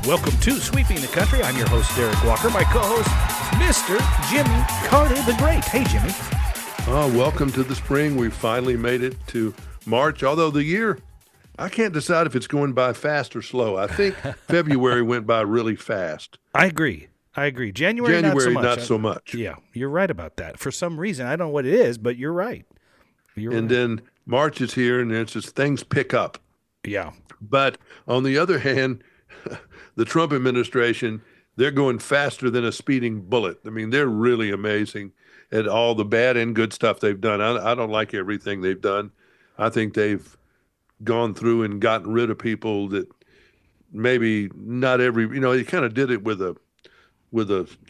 Welcome to Sweeping the Country. I'm your host, Derek Walker. My co-host, Mr. Jimmy Carter the Great. Hey, Jimmy. Welcome to the spring. We finally made it to March, although the year, I can't decide if it's going by fast or slow. I think February went by really fast. I agree. January not so much. Yeah, you're right about that. For some reason, I don't know what it is, but you're right. Then March is here, and it's just things pick up. Yeah. But on the other hand, the Trump administration, they're going faster than a speeding bullet. I mean, they're really amazing at all the bad and good stuff they've done. I don't like everything they've done. I think they've gone through and gotten rid of people that maybe not every, they kind of did it with a,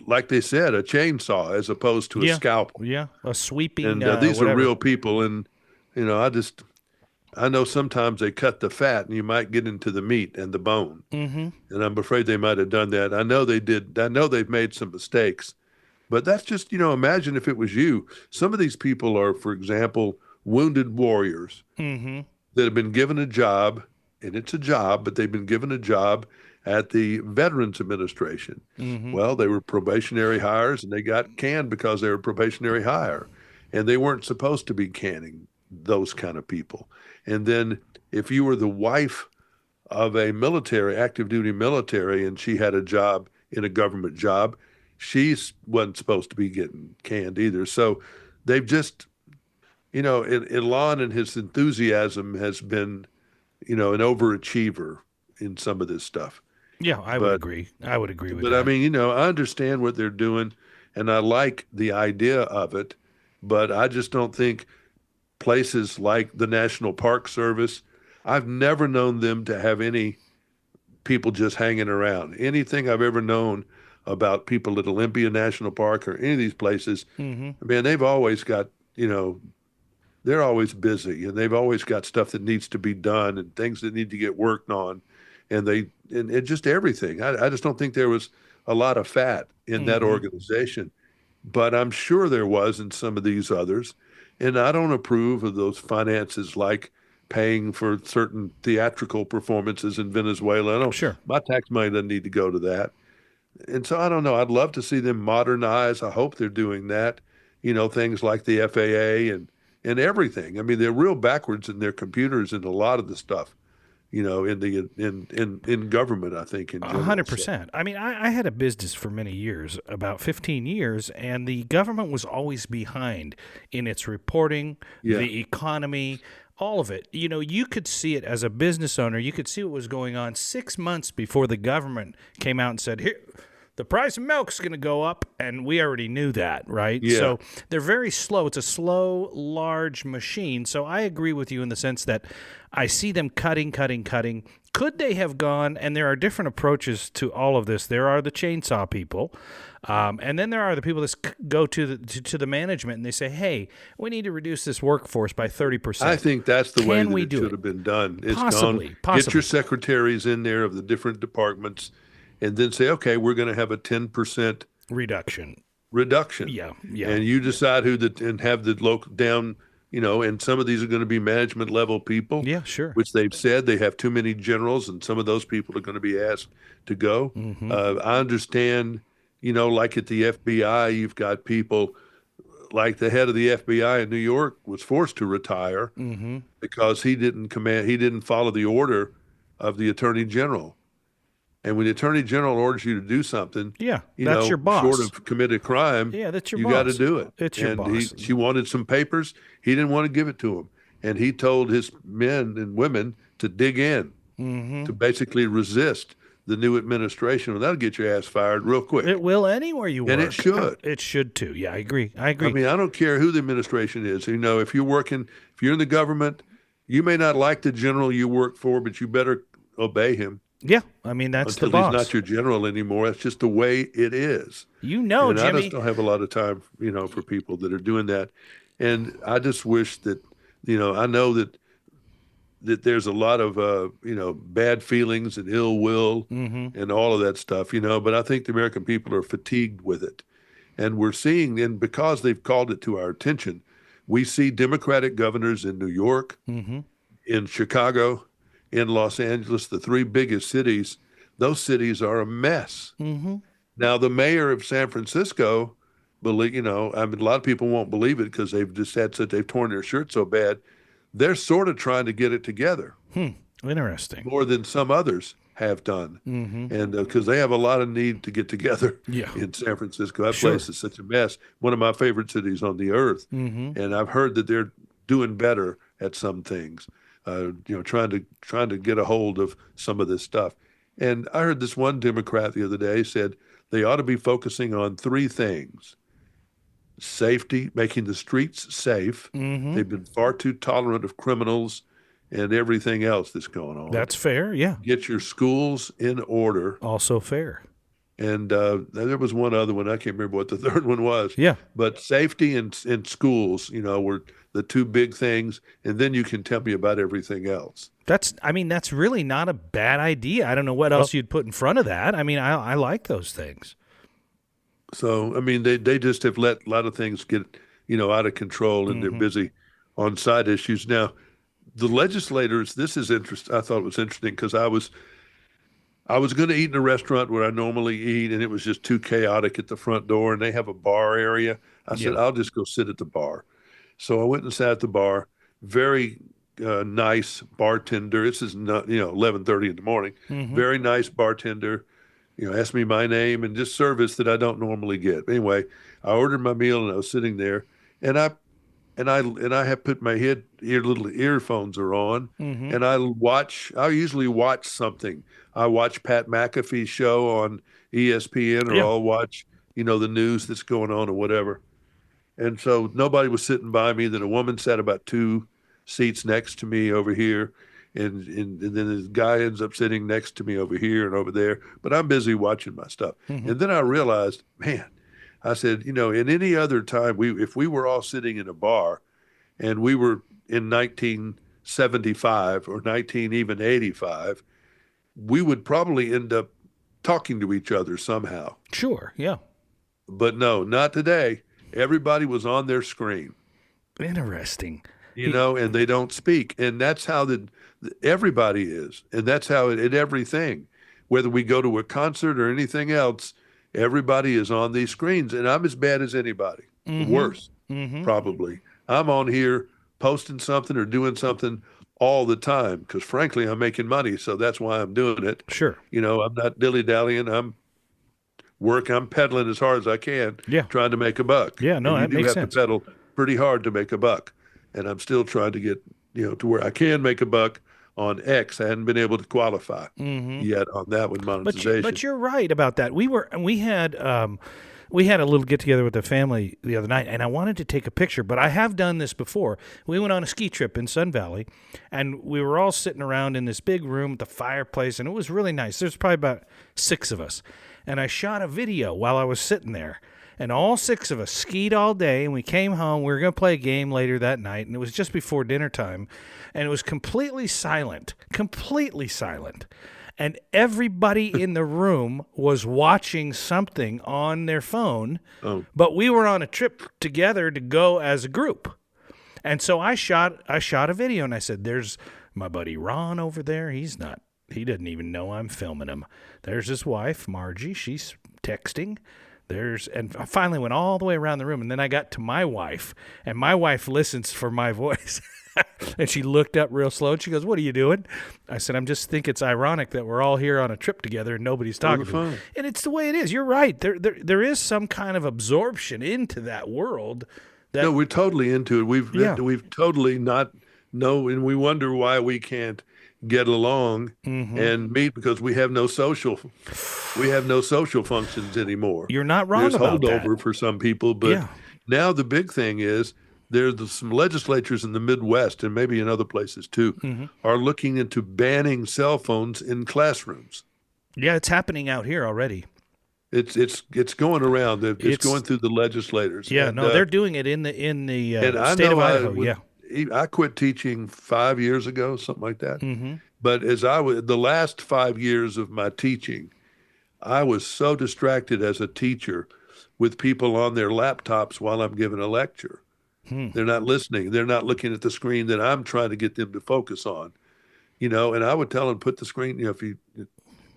like they said, a chainsaw as opposed to a scalpel. Yeah, a sweeping. And these whatever. are real people. And, I know sometimes they cut the fat and you might get into the meat and the bone. Mm-hmm. And I'm afraid they might have done that. I know they did. I know they've made some mistakes. But that's just, imagine if it was you. Some of these people are, for example, wounded warriors Mm-hmm. that have been given a job, and it's a job, but they've been given a job at the Veterans Administration. Mm-hmm. Well, they were probationary hires, and they got canned because they were probationary hire. And they weren't supposed to be canning those kind of people. And then if you were the wife of a military, active duty military, and she had a job in a government job, she wasn't supposed to be getting canned either. So they've just, Elon and his enthusiasm has been, an overachiever in some of this stuff. Yeah, I would agree. I would agree with that. But I mean, I understand what they're doing, and I like the idea of it, but I just don't think places like the National Park Service, I've never known them to have any people just hanging around. Anything I've ever known about people at Olympia National Park or any of these places, Mm-hmm. man, they've always got, they're always busy, and they've always got stuff that needs to be done and things that need to get worked on, and just everything. I just don't think there was a lot of fat in that organization, but I'm sure there was in some of these others. And I don't approve of those finances like paying for certain theatrical performances in Venezuela. No, Sure. My tax money doesn't need to go to that. And so I don't know. I'd love to see them modernize. I hope they're doing that. Things like the FAA and everything. I mean, they're real backwards in their computers and a lot of the stuff. In government, I think, in general. 100%. I mean, I had a business for many years, about 15 years, and the government was always behind in its reporting, the economy, all of it. You could see it as a business owner. You could see what was going on 6 months before the government came out and said, here, the price of milk's going to go up, and we already knew that, right? Yeah. So they're very slow. It's a slow, large machine. So I agree with you in the sense that I see them cutting. Could they have gone, and there are different approaches to all of this. There are the chainsaw people, and then there are the people that go to the management, and they say, hey, we need to reduce this workforce by 30%. I think that's the way that it should have been done. It's Possibly. Get your secretaries in there of the different departments, and then say, okay, we're going to have a 10% reduction. Yeah. And you decide and have the local down, and some of these are going to be management level people. Yeah, sure. Which they've said they have too many generals, and some of those people are going to be asked to go. Mm-hmm. I understand, like at the FBI, you've got people like the head of the FBI in New York was forced to retire because he didn't follow the order of the Attorney General. And when the Attorney General orders you to do something, that's your boss. Short of commit a crime, that's your you boss. got to do it. It's your boss. She wanted some papers. He didn't want to give it to him. And he told his men and women to dig in, to basically resist the new administration. Well, that'll get your ass fired real quick. It will anywhere you work. And it should. It should too. Yeah, I agree. I mean, I don't care who the administration is. If you're in the government, you may not like the general you work for, but you better obey him. Yeah, I mean, that's until the boss. He's not your general anymore. That's just the way it is. And Jimmy. I just don't have a lot of time, for people that are doing that. And I just wish that, I know that there's a lot of, bad feelings and ill will and all of that stuff, but I think the American people are fatigued with it. And we're seeing, and because they've called it to our attention, we see Democratic governors in New York, in Chicago, in Los Angeles, the three biggest cities, those cities are a mess. Mm-hmm. Now, the mayor of San Francisco, I mean, a lot of people won't believe it because they've torn their shirt so bad. They're sort of trying to get it together Interesting. more than some others have done. Mm-hmm. And because they have a lot of need to get together Yeah. in San Francisco. That Sure. place is such a mess. One of my favorite cities on the earth. Mm-hmm. And I've heard that they're doing better at some things, trying to get a hold of some of this stuff. And I heard this one Democrat the other day said they ought to be focusing on three things: safety, making the streets safe. Mm-hmm. They've been far too tolerant of criminals and everything else that's going on. That's fair. Yeah. Get your schools in order. Also fair. And there was one other one. I can't remember what the third one was. Yeah. But safety in schools, were the two big things. And then you can tell me about everything else. That's really not a bad idea. I don't know what else you'd put in front of that. I mean, I like those things. So, I mean, they just have let a lot of things get, out of control, and they're busy on side issues. Now, the legislators, this is interesting. I thought it was interesting because I was going to eat in a restaurant where I normally eat, and it was just too chaotic at the front door, and they have a bar area. I said, I'll just go sit at the bar. So I went and sat at the bar. Very nice bartender. This is not, 11:30 in the morning. Very nice bartender. Asked me my name and just service that I don't normally get. Anyway, I ordered my meal and I was sitting there, and I have put my little earphones are on, and I usually watch something. I watch Pat McAfee's show on ESPN, or I'll watch, the news that's going on or whatever. And so nobody was sitting by me. Then a woman sat about 2 seats next to me over here. And then this guy ends up sitting next to me over here and over there. But I'm busy watching my stuff. And then I realized, man, I said, in any other time, if we were all sitting in a bar and we were in 1975 or 1985, we would probably end up talking to each other somehow. Sure, yeah. But no, not today. Everybody was on their screen. Interesting. And they don't speak. And that's how everybody is. And that's how it everything. Whether we go to a concert or anything else, everybody is on these screens. And I'm as bad as anybody. Worse, probably. I'm on here posting something or doing something all the time because, frankly, I'm making money. So that's why I'm doing it. Sure. I'm not dilly-dallying. I'm pedaling as hard as I can, trying to make a buck. Yeah, no, that makes sense. You do have to pedal pretty hard to make a buck. And I'm still trying to get, to where I can make a buck on X. I hadn't been able to qualify yet on that with monetization. But you're right about that. We had a little get together with the family the other night, and I wanted to take a picture, but I have done this before. We went on a ski trip in Sun Valley, and we were all sitting around in this big room with the fireplace, and it was really nice. There's probably about 6 of us, and I shot a video while I was sitting there. And all 6 of us skied all day, and we came home. We were going to play a game later that night, and it was just before dinner time, and it was completely silent. And everybody in the room was watching something on their phone, but we were on a trip together to go as a group. And so I shot a video, and I said, there's my buddy Ron over there. He doesn't even know I'm filming him. There's his wife, Margie. She's texting. And I finally went all the way around the room, and then I got to my wife, and my wife listens for my voice. And she looked up real slow, and she goes, "What are you doing?" I said, "I'm just think it's ironic that we're all here on a trip together and nobody's talking to me." And it's the way it is. You're right. There is some kind of absorption into that world. No, we're totally into it. We've totally not know, and we wonder why we can't get along and meet because we have no social functions anymore. You're not wrong about that. There's holdover for some people, but now the big thing is there's some legislatures in the Midwest and maybe in other places too are looking into banning cell phones in classrooms. Yeah, it's happening out here already. It's going around. It's going through the legislators. Yeah, and, they're doing it in the state of Idaho. I quit teaching 5 years ago, something like that. But the last 5 years of my teaching, I was so distracted as a teacher with people on their laptops while I'm giving a lecture. They're not listening. They're not looking at the screen that I'm trying to get them to focus on. And I would tell them, put the screen, if you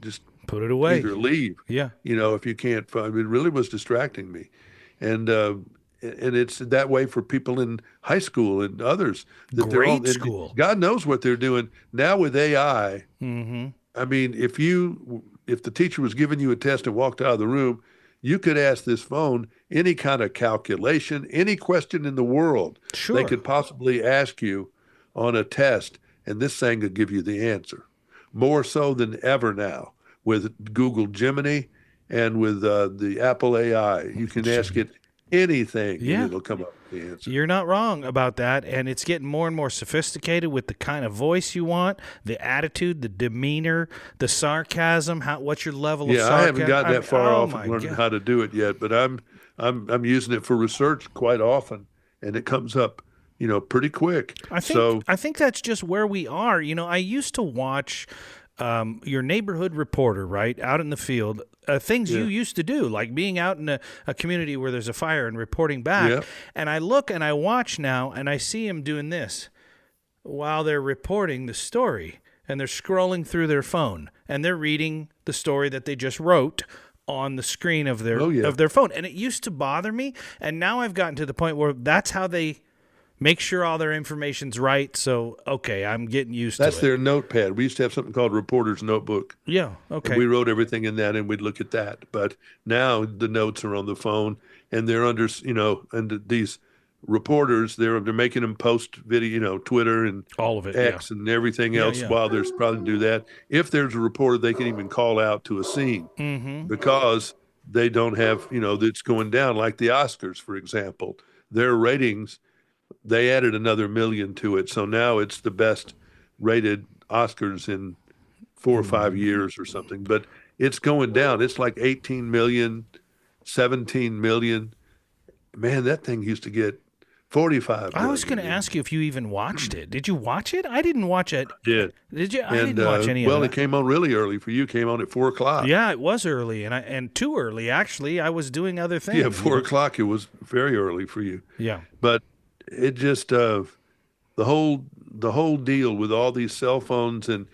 just Put it away. either leave. Yeah. If you can't find it, really was distracting me, and it's that way for people in high school and others that they're all. Grade school. God knows what they're doing now with AI. Mm-hmm. I mean, if the teacher was giving you a test and walked out of the room, you could ask this phone any kind of calculation, any question in the world Sure. they could possibly ask you on a test, and this thing could give you the answer. More so than ever now with Google Gemini and with the Apple AI. You can ask it anything, Yeah. and it'll come up with the answer. You're not wrong about that, and it's getting more and more sophisticated with the kind of voice you want, the attitude, the demeanor, the sarcasm. What's your level of sarcasm? Yeah, I haven't gotten that far off my of learning God. how to do it yet, but I'm using it for research quite often, and it comes up, pretty quick. I think that's just where we are. I used to watch your neighborhood reporter, right, out in the field, things you used to do, like being out in a community where there's a fire and reporting back. Yeah. And I look and I watch now, and I see him doing this while they're reporting the story, and they're scrolling through their phone, and they're reading the story that they just wrote on the screen of their phone. And it used to bother me, and now I've gotten to the point where that's how they make sure all their information's right. So, okay, I'm getting used to it. That's their notepad. We used to have something called Reporter's Notebook. Yeah, okay. And we wrote everything in that, and we'd look at that. But now the notes are on the phone, and they're under, and these reporters, they're making them post video, Twitter and all of it, X and everything else while they're probably do that. If there's a reporter, they can even call out to a scene because they don't have, that's going down, like the Oscars, for example. Their ratings, they added another million to it. So now it's the best rated Oscars in 4 or 5 years or something. But it's going down. It's like 18 million, 17 million. Man, that thing used to get 45 million. I was going to ask you if you even watched it. Did you watch it? I didn't watch it. Did. Did you? I didn't watch any of it. Well, it came on really early for you. It came on at 4 o'clock. Yeah, it was early, and too early, actually. I was doing other things. Yeah, 4 o'clock, it was very early for you. Yeah. But it just the whole deal with all these cell phones and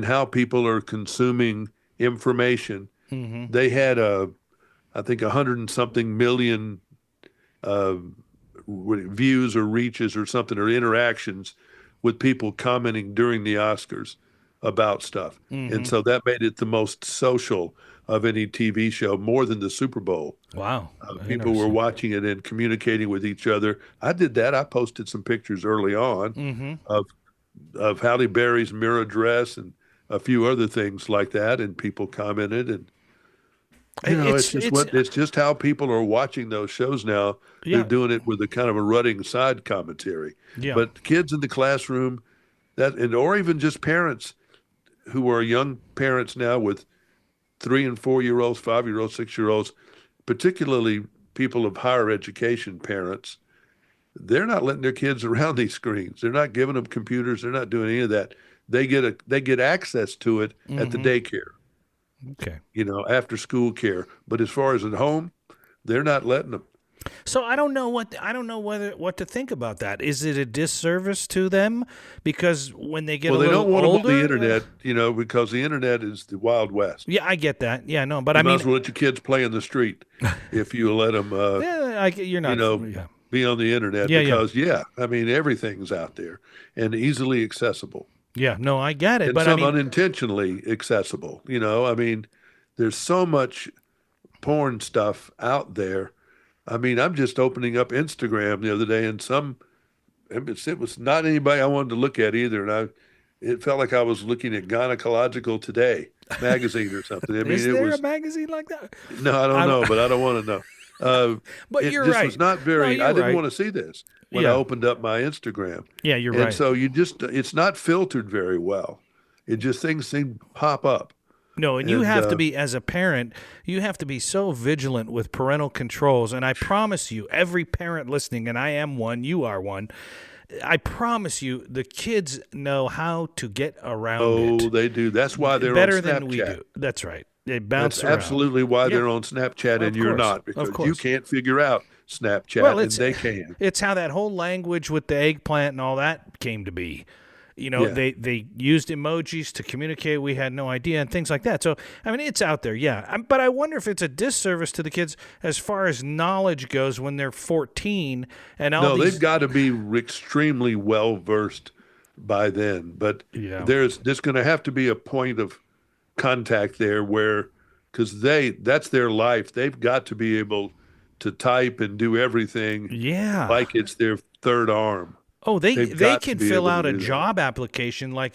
how people are consuming information. They had I think 100 and something million views or reaches or something, or interactions with people commenting during the Oscars about stuff. And so that made it the most social of any TV show, more than the Super Bowl. Wow. People were watching it and communicating with each other. I did that. I posted some pictures early on of Halle Berry's mirror dress and a few other things like that, and people commented. And it's just how people are watching those shows now. Yeah. They're doing it with a kind of a rutting side commentary. Yeah. But kids in the classroom, or even just parents who are young parents now with 3 and 4 year olds, 5-year-olds, 6-year-olds, particularly people of higher education parents, they're not letting their kids around these screens. They're not giving them computers. They're not doing any of that. They get access to it at the daycare. Okay. After school care. But as far as at home, they're not letting them. So I don't know what to think about that. Is it a disservice to them because when they get they don't want older, them on the internet, because the internet is the Wild West. Yeah, I get that. Yeah, no, but You I might mean, as well let your kids play in the street if you let them. you're not. Be on the internet because everything's out there and easily accessible. Yeah, no, I get it, And but some unintentionally accessible. There's so much porn stuff out there. I'm just opening up Instagram the other day, and it was not anybody I wanted to look at either, and it felt like I was looking at Gynecological Today magazine or something. Is there a magazine like that? No, I don't know, but I don't want to know. But it you're just right. was not very. No, I didn't right. want to see this when I opened up my Instagram. Yeah, you're and right. so it's not filtered very well. It just things seem to pop up. No, and you have to be, as a parent, you have to be so vigilant with parental controls. And I promise you, every parent listening, and I am one, you are one, I promise you, the kids know how to get around it. Oh, they do. That's why they're better on Snapchat. than we do. That's right. They bounce That's around. absolutely why they're on Snapchat and you're not, because you can't figure out Snapchat and they can. It's how that whole language with the eggplant and all that came to be. Yeah. They used emojis to communicate. We had no idea and things like that. So, I mean, it's out there, yeah. But I wonder if it's a disservice to the kids as far as knowledge goes when they're 14 and all No, they've these. got to be extremely well versed by then. But Yeah. there's going to have to be a point of contact there where, because that's their life. They've got to be able to type and do everything Yeah. like it's their third arm. Oh, they They've they got to can be fill able to out a do that. job application like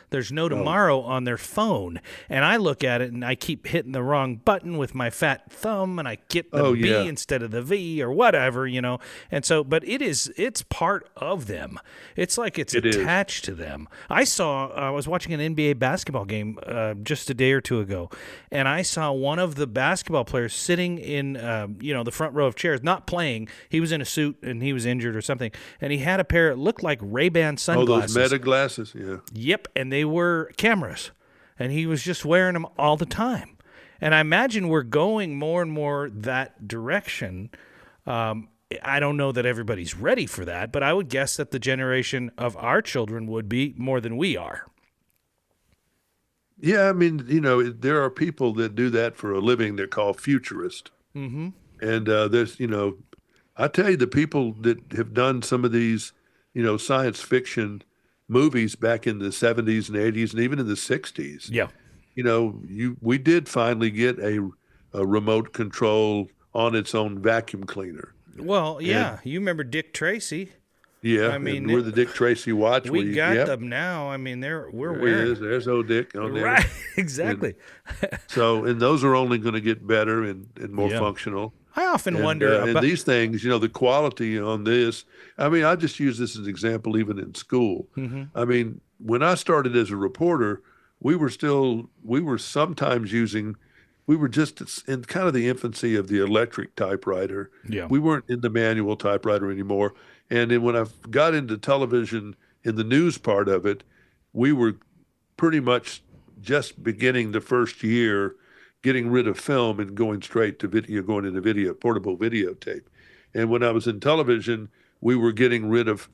there's no Oh, tomorrow on their phone, and I look at it and I keep hitting the wrong button with my fat thumb, and I get the oh B yeah, instead of the V or whatever, And so, but it's part of them. It's like it's it is. attached to them. I was watching an NBA basketball game just a day or two ago, and I saw one of the basketball players sitting in the front row of chairs, not playing. He was in a suit and he was injured or something, and he had a pair. It looked like Ray-Ban Oh, those sunglasses. meta glasses. Yeah. Yep, and they were cameras, and he was just wearing them all the time. And I imagine we're going more and more that direction. I don't know that everybody's ready for that, but I would guess that the generation of our children would be more than we are. Yeah, I mean, there are people that do that for a living. They're called futurists. Mm-hmm. And I tell you, the people that have done some of these, science fiction movies back in the 70s and 80s and even in the 60s, Yeah. we did finally get a remote control on its own vacuum cleaner. Well, yeah. And You remember Dick Tracy? yeah, I mean, and we're the Dick Tracy watch. we got yep, them now. I mean, we're there he wearing is. There's old Dick on there. right. And Exactly. and those are only going to get better and more Yeah. functional. I often And, wonder and about. these things, the quality on this. I mean, I just use this as an example, even in school. Mm-hmm. I mean, when I started as a reporter, we were sometimes using, we were just in kind of the infancy of the electric typewriter. Yeah. We weren't in the manual typewriter anymore. And then when I got into television in the news part of it, we were pretty much just beginning the first year getting rid of film and going straight to video, going into video, portable videotape. And when I was in television, we were getting rid of,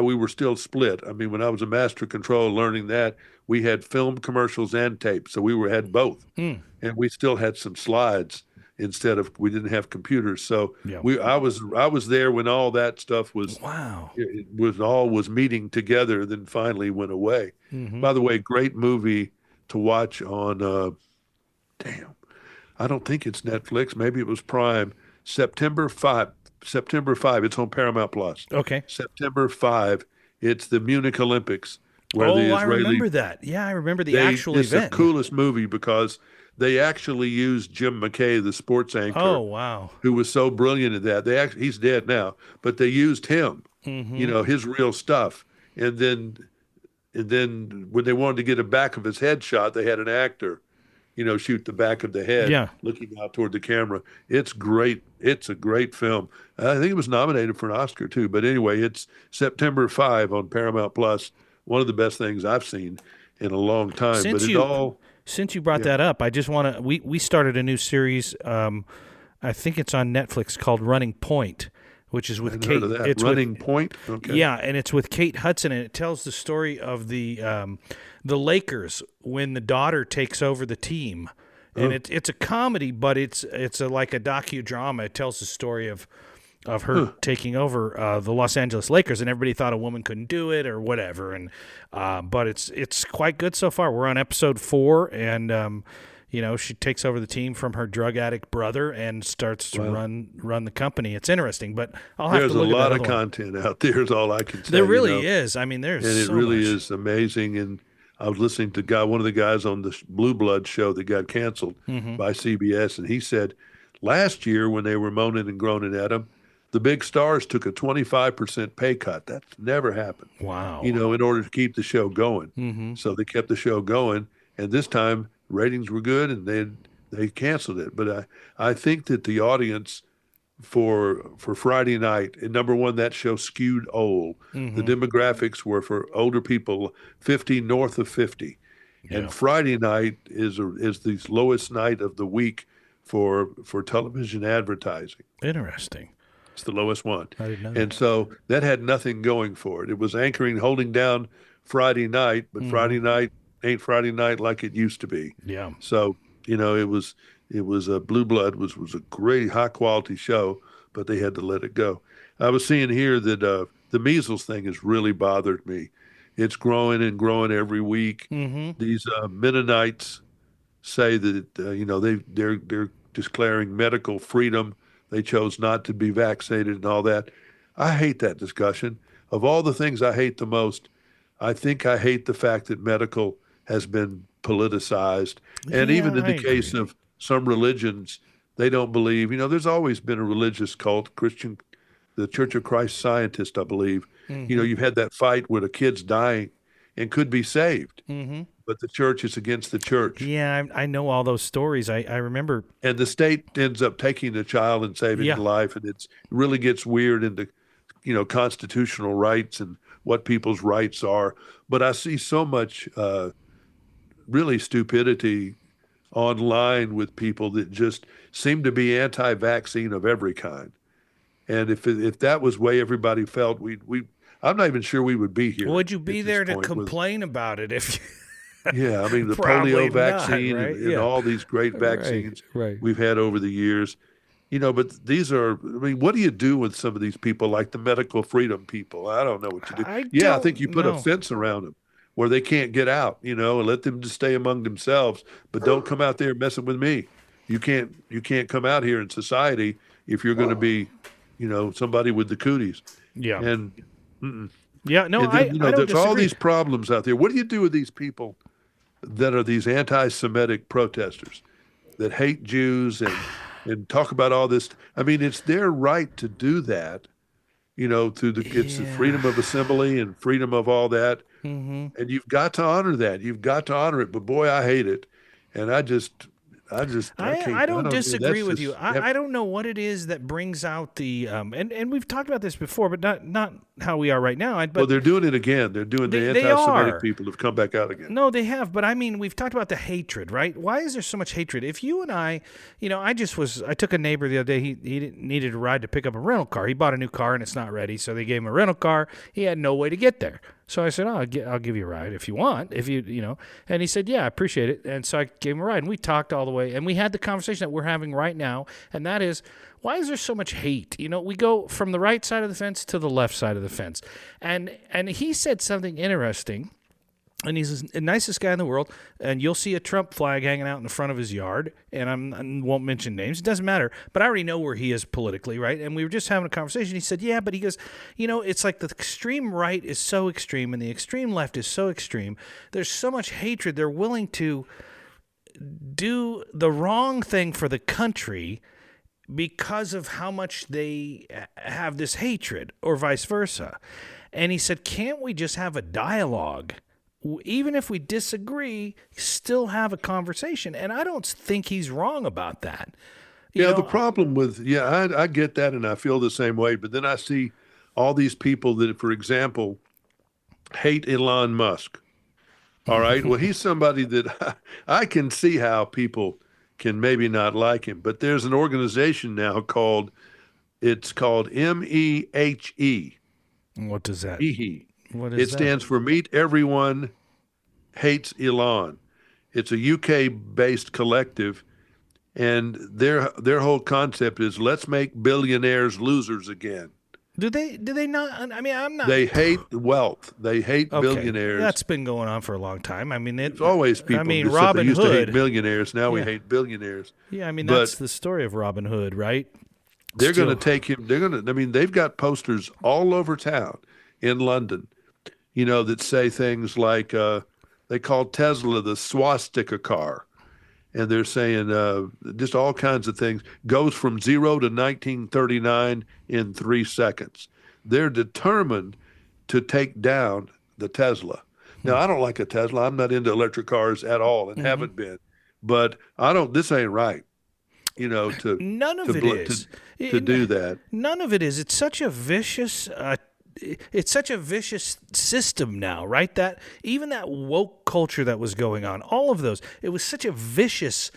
we were still split. I mean, when I was a master control learning that, we had film commercials and tape. So had both. Mm. And we still had some slides instead of, we didn't have computers. So Yeah. I was there when all that stuff was, Wow. it was meeting together, then finally went away. Mm-hmm. By the way, great movie to watch on, I don't think it's Netflix. Maybe it was Prime. September 5. September 5. It's on Paramount Plus. Okay. September 5. It's the Munich Olympics where the I Israeli. remember that. Yeah, I remember the actual It's event. the coolest movie because they actually used Jim McKay, the sports anchor, Oh, wow. who was so brilliant at that. He's dead now, but they used him. Mm-hmm. His real stuff. And then when they wanted to get a back of his head shot, they had an actor shoot the back of the head, Yeah. looking out toward the camera. It's great. It's a great film. I think it was nominated for an Oscar too. But anyway, it's September 5 on Paramount Plus. One of the best things I've seen in a long time. Since you brought that up, I just want to. We started a new series. I think it's on Netflix called Running Point, which is with I've Kate. heard of that. It's Running Point. Okay. Yeah, and it's with Kate Hudson, and it tells the story of the Lakers when the daughter takes over the team, and it's a comedy, but it's like a docudrama. It tells the story of her taking over the Los Angeles Lakers, and everybody thought a woman couldn't do it or whatever, and but it's quite good so far. We're on episode 4, and she takes over the team from her drug addict brother and starts to run the company. It's interesting, but I'll have There's to look a lot at of that other one. content out there is all I can say. There really is. I mean, there's And it so really much. is amazing. And I was listening to one of the guys on the Blue Blood show that got canceled by CBS, and he said last year when they were moaning and groaning at him, the big stars took a 25% pay cut. That's never happened. Wow. In order to keep the show going. Mm-hmm. So they kept the show going, and this time ratings were good, and they canceled it. But I think that the audience for Friday night, and number one, that show skewed old. The demographics were for older people, 50 north of 50, and Friday night is the lowest night of the week for television advertising. Interesting. It's the lowest one. I didn't know that. And so that had nothing going for it. It was holding down Friday night, but Friday night ain't Friday night like it used to be. Yeah. So, it was a Blue Blood was a great high quality show, but they had to let it go. I was seeing here that the measles thing has really bothered me. It's growing and growing every week. These Mennonites say that they're declaring medical freedom. They chose not to be vaccinated and all that. I hate that discussion. Of all the things I hate the most, I think I hate the fact that medical has been politicized. And Yeah, even in I the case agree. of some religions, they don't believe, there's always been a religious cult, the Church of Christ Scientist, I believe. You've had that fight where the kid's dying and could be saved, but the church is against the church. Yeah, I know all those stories. I remember. And the state ends up taking the child and saving Yeah. the life. And it really gets weird into, constitutional rights and what people's rights are. But I see so much really stupidity online with people that just seem to be anti-vaccine of every kind. And if that was the way everybody felt, I'm not even sure we would be here Would you at be this there to point. complain about it if you? Yeah, I mean the Probably polio not, vaccine right? and Yeah. all these great Right. vaccines Right. we've had over the years. But these are, I mean, what do you do with some of these people like the medical freedom people? I don't know what you do. I Yeah, I think don't you put a know. fence around them where they can't get out, and let them just stay among themselves, but don't come out there messing with me. You can't come out here in society if you're going to be, somebody with the cooties. Yeah. And Yeah. No, and then, I don't there's all disagree. these problems out there. What do you do with these people that are these anti-Semitic protesters that hate Jews and talk about all this? I mean, it's their right to do that, it's the Yeah. freedom of assembly and freedom of all that. And you've got to honor that. You've got to honor it. But boy, I hate it. And I I can't, I don't don't, disagree that's with you. just, yep. I don't know what it is that brings out the and we've talked about this before, but not how we are right now. Well, But they're doing it again. They're doing the they anti-Semitic are. people have come back out again. No, they have, but I mean, we've talked about the hatred, right? Why is there so much hatred? If you and I took a neighbor the other day. He needed a ride to pick up a rental car. He bought a new car and it's not ready, so they gave him a rental car. He had no way to get there. So I said, "Oh, I'll give you a ride if you want, And he said, "Yeah, I appreciate it." And so I gave him a ride, and we talked all the way, and we had the conversation that we're having right now, and that is, why is there so much hate? We go from the right side of the fence to the left side of the fence, and he said something interesting. And he's the nicest guy in the world. And you'll see a Trump flag hanging out in the front of his yard. And I won't mention names. It doesn't matter. But I already know where he is politically, right? And we were just having a conversation. He said, yeah, but he goes, it's like the extreme right is so extreme and the extreme left is so extreme. There's so much hatred. They're willing to do the wrong thing for the country because of how much they have this hatred, or vice versa. And he said, can't we just have a dialogue? Even if we disagree, still have a conversation. And I don't think he's wrong about that. The problem with, I get that and I feel the same way. But then I see all these people that, for example, hate Elon Musk. All right. Well, he's somebody that I can see how people can maybe not like him. But there's an organization now it's called MEHE. What does that? What is It that? stands for Meet Everyone Hates Elon. It's a UK-based collective, and their whole concept is let's make billionaires losers again. Do they not? I mean, I'm not. They hate wealth. They hate Okay, billionaires. that's been going on for a long time. I mean, It's always people. I mean, that said Robin they used to hate Hood. millionaires. Now we Yeah. hate billionaires. Yeah, I mean, But that's the story of Robin Hood, right? they're going to Still. take him. I mean, they've got posters all over town in London, that say things like they call Tesla the swastika car. And they're saying just all kinds of things. Goes from 0 to 1939 in 3 seconds. They're determined to take down the Tesla. Now, I don't like a Tesla. I'm not into electric cars at all and haven't been. But this ain't right, None of to it bl- is. to do that. None of it is. It's such a vicious. It's such a vicious system now, right? That even that woke culture that was going on, all of those, it was such a vicious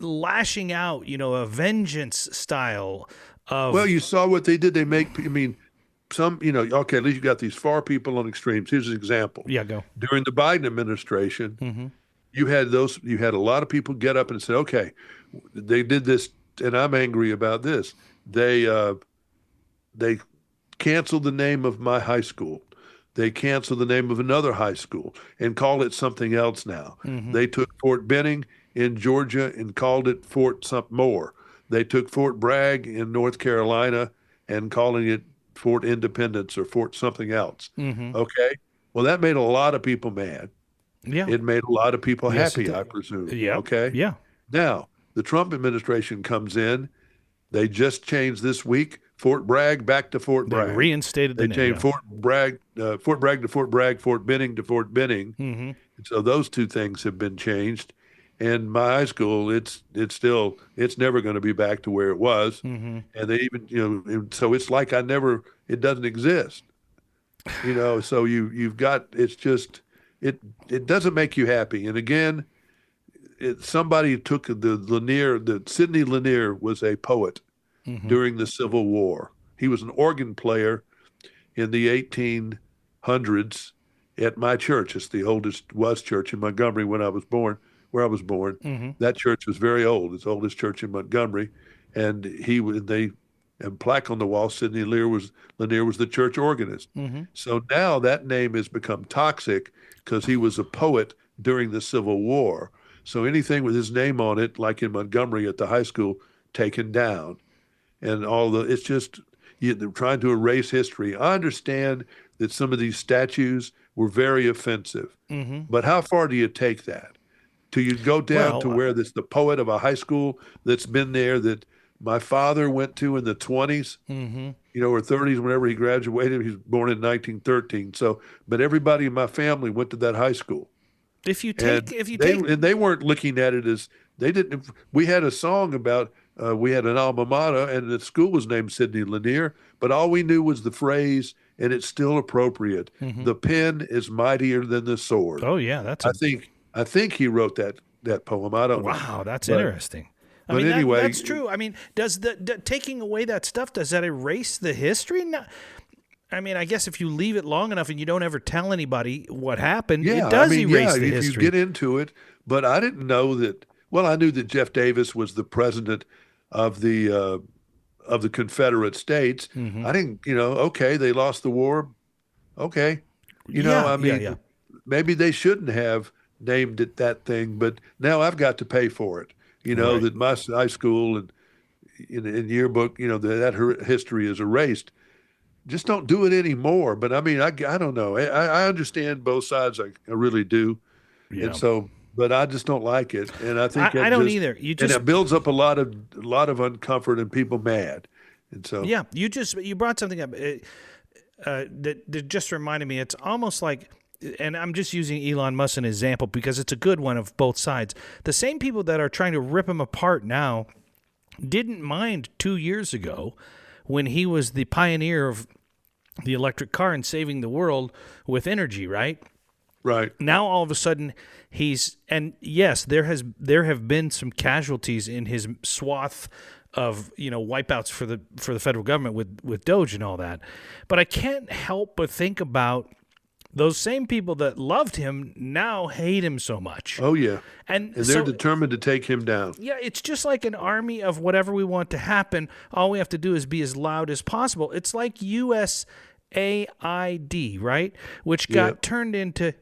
lashing out, a vengeance style of. Well, you saw what they did. okay, at least you got these far people on extremes. Here's an example. Yeah, go. During the Biden administration, Mm-hmm. you had a lot of people get up and say, okay, they did this, and I'm angry about this. They canceled the name of my high school. They canceled the name of another high school and call it something else now. Mm-hmm. They took Fort Benning in Georgia and called it Fort something more. They took Fort Bragg in North Carolina and calling it Fort Independence or Fort something else. Mm-hmm. Okay. Well, that made a lot of people mad. Yeah. It made a lot of people Yes, happy, I presume. Yeah. Okay. Yeah. Now, the Trump administration comes in. They just changed this week Fort Bragg back to Fort They Bragg. reinstated the They name. changed Yeah. Fort Bragg to Fort Bragg, Fort Benning to Fort Benning. Mm-hmm. And so those two things have been changed. And my high school, it's never going to be back to where it was. Mm-hmm. And they even, and so it's like it doesn't exist. So you've got, it's just, it doesn't make you happy. And again, somebody took Sidney Lanier was a poet Mm-hmm. during the Civil War. He was an organ player in the 1800s at my church. It's the oldest church in Montgomery where I was born. Mm-hmm. That church was very old. It's the oldest church in Montgomery. And and plaque on the wall, Sidney Lanier was the church organist. Mm-hmm. So now that name has become toxic because he was a poet during the Civil War. So anything with his name on it, like in Montgomery at the high school, taken down. And it's just, they're trying to erase history. I understand that some of these statues were very offensive, Mm-hmm. but how far do you take that? Till you go down to where the poet of a high school that's been there that my father went to in the 20s, Mm-hmm. Or 30s, whenever he graduated. He was born in 1913. So, but everybody in my family went to that high school. They weren't looking at it as they didn't. We had a song about we had an alma mater, and the school was named Sidney Lanier, but all we knew was the phrase, and it's still appropriate. Mm-hmm. The pen is mightier than the sword. Oh yeah, I think he wrote that poem. I don't know. Wow, that's interesting. But anyway, that's true. I mean, does taking away that stuff, does that erase the history? No. I mean, I guess if you leave it long enough and you don't ever tell anybody what happened, it does erase the history. If you get into it. But I didn't know that. Well, I knew that Jeff Davis was the president of the Confederate States. Mm-hmm. I didn't, okay, they lost the war. Okay. Maybe they shouldn't have named it that thing, but now I've got to pay for it. Right. That my high school and in yearbook, that history is erased. Just don't do it anymore. But I mean, I don't know. I understand both sides. I really do. Yeah. And so, but I just don't like it. And I think I don't either. And it builds up a lot of uncomfort and people mad. And so, yeah, you brought something up that just reminded me. It's almost like, and I'm just using Elon Musk as an example because it's a good one of both sides. The same people that are trying to rip him apart now didn't mind 2 years ago when he was the pioneer of the electric car and saving the world with energy, right? Right. Now all of a sudden and yes, there have been some casualties in his swath of wipeouts for the federal government with Doge and all that. But I can't help but think about those same people that loved him now hate him so much. Oh, yeah. And they're determined to take him down. Yeah, it's just like an army of whatever we want to happen. All we have to do is be as loud as possible. It's like USAID, right? Which got turned into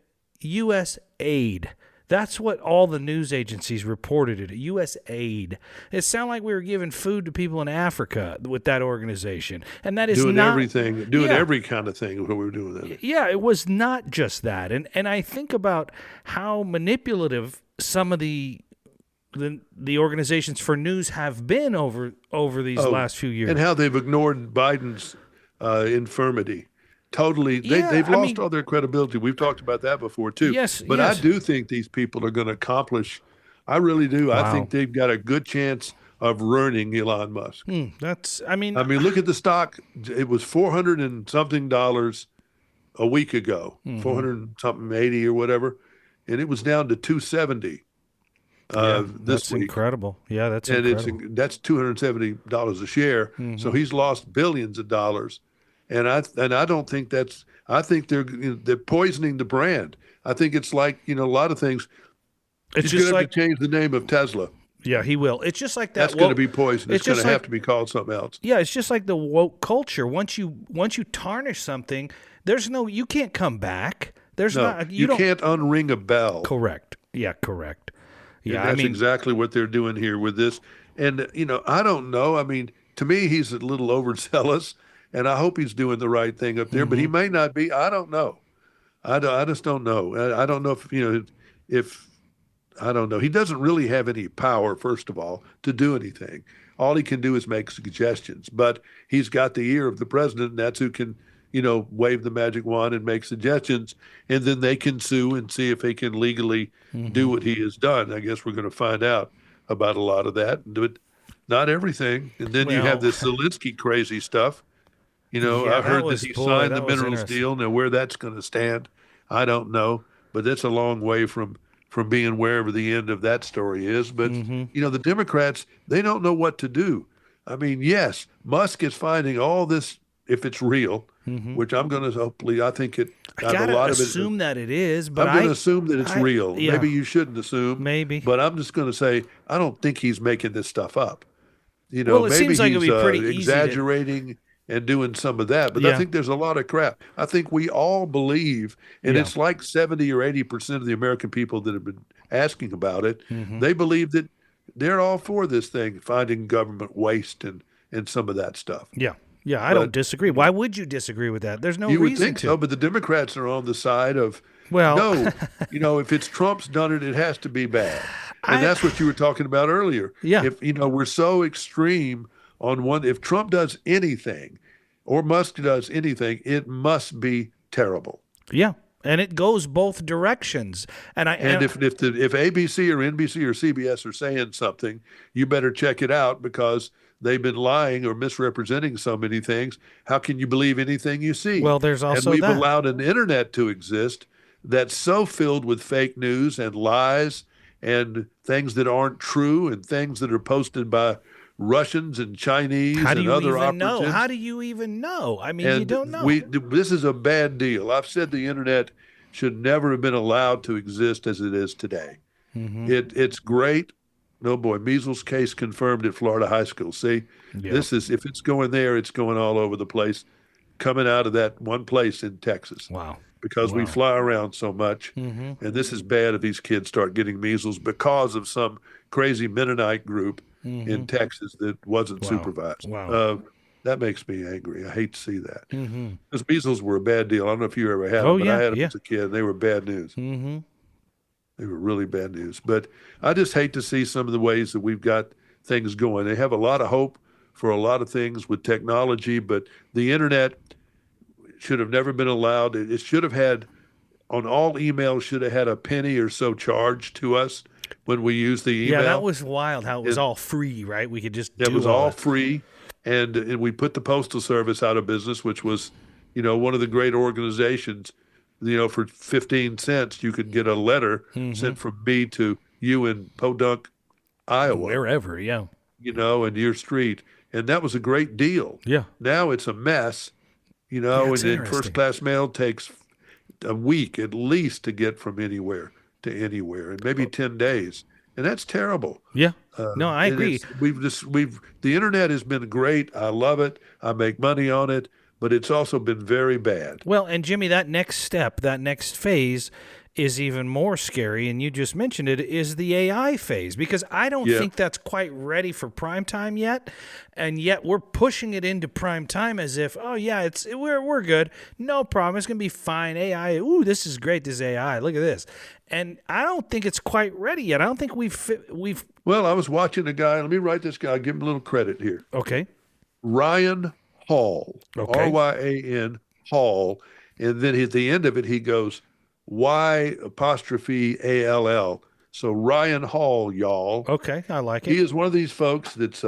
USAID. That's what all the news agencies reported it, USAID. It sounded like we were giving food to people in Africa with that organization. And that is doing not... doing every kind of thing what we were doing then. Yeah, it was not just that. And I think about how manipulative some of the organizations for news have been over these last few years. And how they've ignored Biden's infirmity. Totally. They've lost all their credibility. We've talked about that before, too. Yes. But I do think these people are going to accomplish. I really do. Wow. I think they've got a good chance of ruining Elon Musk. I mean, look at the stock. It was $400 and something a week ago, 400 and something 80 or whatever. And it was down to 270 this that's week. Incredible. Yeah, that's incredible. That's $270 a share. So he's lost billions of dollars. and I don't think that's. I think they're poisoning the brand. I think it's like a lot of things. It's He's going just to have to like, change the name of Tesla. yeah, he will. It's just like that That's going to woke. be poison. It's It's going just to have like, to be called something else. yeah, it's just like the woke culture. Once you tarnish something, you can't come back. There's No, not you you don't can't unring a bell. correct. Yeah, correct. And Yeah, I that's mean, exactly what they're doing here with this. And, I don't know. I mean, to me, he's a little overzealous, and I hope he's doing the right thing up there, but he mhm, may not be. I don't know. I just don't know. I don't know if I don't know. He doesn't really have any power, first of all, to do anything. All he can do is make suggestions. But he's got the ear of the president, and that's who can, wave the magic wand and make suggestions. And then they can sue and see if they can legally do mhm. what he has done. I guess we're going to find out about a lot of that, but not everything. And then you have Well, this Zelensky crazy stuff. yeah, I that heard that was he boy, signed the that was minerals interesting. deal. Now, where that's going to stand, I don't know. But that's a long way from being wherever the end of that story is. But Mhm, the Democrats, they don't know what to do. I mean, yes, Musk is finding all this if it's real, mhm. which I'm going to hopefully. I think it. I A gotta lot of it. assume that it is, but I'm going to assume that it's real. yeah, Maybe you shouldn't assume, maybe. but I'm just going to say I don't think he's making this stuff up. Well, it Maybe seems like it'd he's be pretty easy to, exaggerating and doing some of that, but I yeah, think there's a lot of crap. I think we all believe, and yeah. it's like 70 or 80% of the American people that have been asking about it, Mhm. they believe that they're all for this thing, finding government waste and some of that stuff. Yeah. Yeah, I don't But disagree. Why would you disagree with that? There's no you would reason think to. so, but the Democrats are on the side of Well, no, if it's Trump's done it, it has to be bad. And I that's what you were talking about earlier. yeah. If, we're so extreme on one, if Trump does anything or Musk does anything, it must be terrible. Yeah. And it goes both directions. And I And and if ABC or NBC or CBS are saying something, you better check it out because they've been lying or misrepresenting so many things. How can you believe anything you see? well, there's And also we've that. allowed an internet to exist that's so filled with fake news and lies and things that aren't true and things that are posted by Russians and How Chinese do and you other even know? How operatives. do you even know? I mean, you And don't know. this is a bad deal. I've said the internet should never have been allowed to exist as it is today. Mhm. It's great. No boy, measles case confirmed at Florida high school. See, Yeah. if it's going there, it's going all over the place, coming out of that one place in Texas Wow. because we Wow. fly around so much. Mhm. And this is bad if these kids start getting measles because of some crazy Mennonite group in Mhm. Texas that wasn't Wow. supervised. Wow. That makes me angry. I hate to see that. Mhm. Because measles were a bad deal. I don't know if you ever had Oh them, but I yeah, had them yeah. as a kid. And they were bad news. Mhm. They were really bad news. But I just hate to see some of the ways that we've got things going. They have a lot of hope for a lot of things with technology, but the internet should have never been allowed. It should have had, on all emails, should have had a penny or so charged to us when we use the Yeah, that email. was wild how it was It, all free, right? We could just it do was all all that. free. And we put the Postal Service out of business, which was, one of the great organizations. For 15 cents, you could get a letter Mhm. sent from me to you in Podunk, Iowa, Wherever, yeah. in your street. And that was a great deal. Yeah. Now it's a mess, Yeah, and it's then first interesting. class mail takes a week at least to get from anywhere to anywhere, and maybe 10 days. And that's terrible. Yeah. No, I And agree. the internet has been great. I love it. I make money on it, but it's also been very bad. Well, and Jimmy, that next step, that next phase is even more scary, and you just mentioned it, is the AI phase, because I don't Yeah. think that's quite ready for prime time yet, and yet we're pushing it into prime time as if, oh yeah, we're good, no problem, it's gonna be fine. AI, ooh, this is great, this AI, look at this, and I don't think it's quite ready yet. I don't think we've Well, I was watching a guy. Let me write this guy. Give him a little credit here. okay, Ryan Hall, okay, Ryan Hall, and then at the end of it he goes Y apostrophe ALL. So Ryan Hall, y'all. okay, I like He it. is one of these folks that's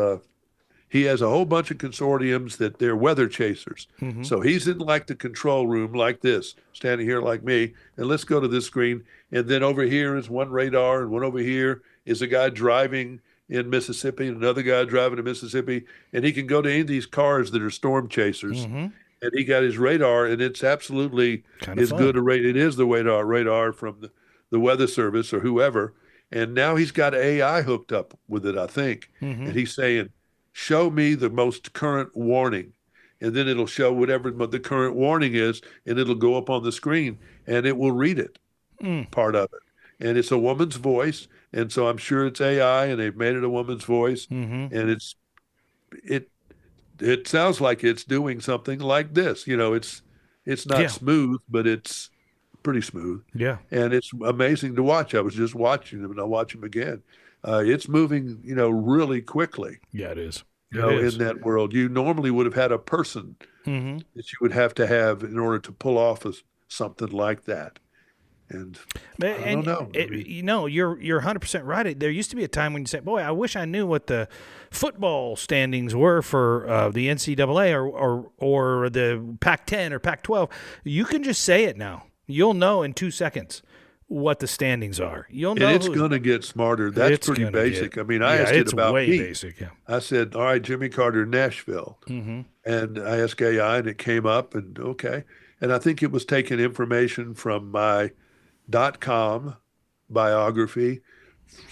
he has a whole bunch of consortiums that they're weather chasers. Hmm. So he's in like the control room like this, standing here like me, and let's go to this screen. And then over here is one radar, and one over here is a guy driving in Mississippi, and another guy driving in Mississippi, and he can go to any of these cars that are storm chasers, Hmm. and he got his radar, and it's absolutely Kind of as fun. good a rate. It is the radar from the Weather Service or whoever. And now he's got AI hooked up with it, I think. And he's saying, show me the most current warning. And then it'll show whatever the current warning is, and it'll go up on the screen, and it will read it, part of it. And it's a woman's voice. And so I'm sure it's AI, and they've made it a woman's voice. And it sounds like it's doing something like this. It's not smooth, but it's pretty smooth. Yeah. And it's amazing to watch. I was just watching them, and I'll watch them again. It's moving, really quickly. Yeah, it is. In that world, you normally would have had a person that you would have to have in order to pull off something like that. And I don't know. You're 100% right. There used to be a time when you said, "Boy, I wish I knew what the football standings were for the NCAA or the Pac-10 or Pac-12." You can just say it now. You'll know in 2 seconds what the standings are. You'll know. And it's going to get smarter. That's pretty basic. I asked it about way me. Basic. Yeah. I said, "All right, Jimmy Carter, Nashville," and I asked AI, and it came up, and okay. And I think it was taking information from my .com biography,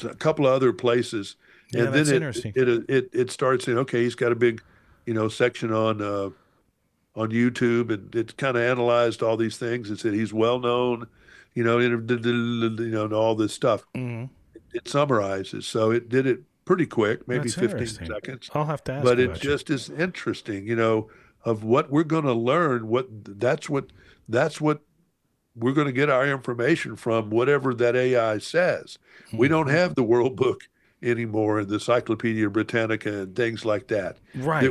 a couple of other places, and then it started saying, okay, he's got a big, section on YouTube, and it kind of analyzed all these things and said he's well known, and all this stuff. It summarizes, so it did it pretty quick, maybe 15 seconds. I'll have to ask. But it just is interesting, of what we're going to learn. That's what we're going to get our information from, whatever that AI says. We don't have the World Book anymore and the Encyclopedia Britannica and things like that. Right.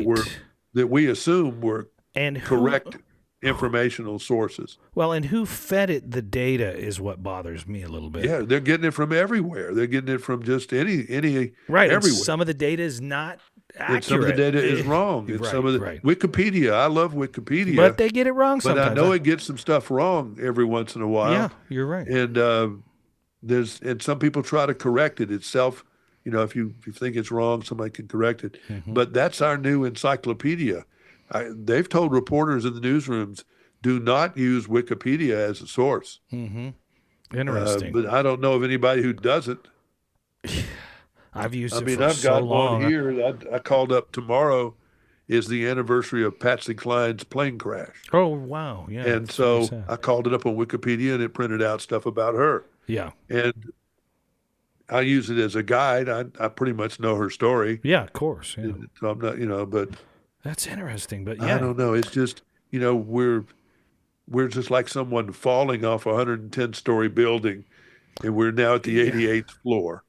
That we assume were correct informational sources. Well, and who fed it the data is what bothers me a little bit. Yeah, they're getting it from everywhere. They're getting it from just any right. Everywhere. Some of the data is not accurate. And some of the data is wrong. And some of the Wikipedia, I love Wikipedia, but they get it wrong sometimes. But I know it gets some stuff wrong every once in a while. Yeah, you're right. And and some people try to correct it itself. If you think it's wrong, somebody can correct it. But that's our new encyclopedia. They've told reporters in the newsrooms, do not use Wikipedia as a source. Interesting. But I don't know of anybody who doesn't. I've used it for I've so got long. one here. I called up tomorrow is the anniversary of Patsy Cline's plane crash. Oh, wow. Yeah. And so I called it up on Wikipedia, and it printed out stuff about her. Yeah. And I use it as a guide. I pretty much know her story. Yeah, of course. Yeah. So I'm not, but that's interesting. But yeah, I don't know. It's just, we're just like someone falling off a 110-story building, and we're now at the 88th floor.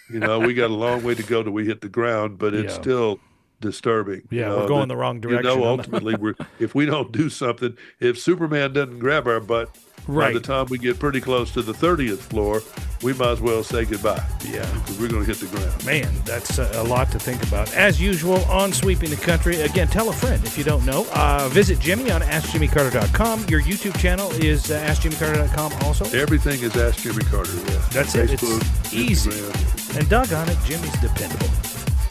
We got a long way to go till we hit the ground, but it's still disturbing. Yeah, we're going the wrong direction. Ultimately, if we don't do something, if Superman doesn't grab our butt, by the time we get pretty close to the 30th floor, we might as well say goodbye. Yeah. Because we're going to hit the ground. Man, that's a lot to think about. As usual, on Sweeping the Country, again, tell a friend if you don't know. Visit Jimmy on AskJimmyCarter.com. Your YouTube channel is AskJimmyCarter.com also. Everything is Ask Jimmy Carter, yeah. That's Facebook, it's easy. Instagram. And doggone it, Jimmy's dependable.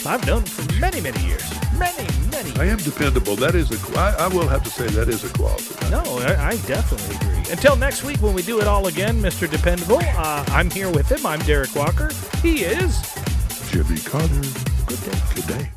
I've known him for many, many years. Many years. I am dependable. That is I will have to say that is a quality. No, I definitely agree. Until next week when we do it all again, Mr. Dependable, I'm here with him. I'm Derek Walker. He is Jimmy Carter. Good day. Good day.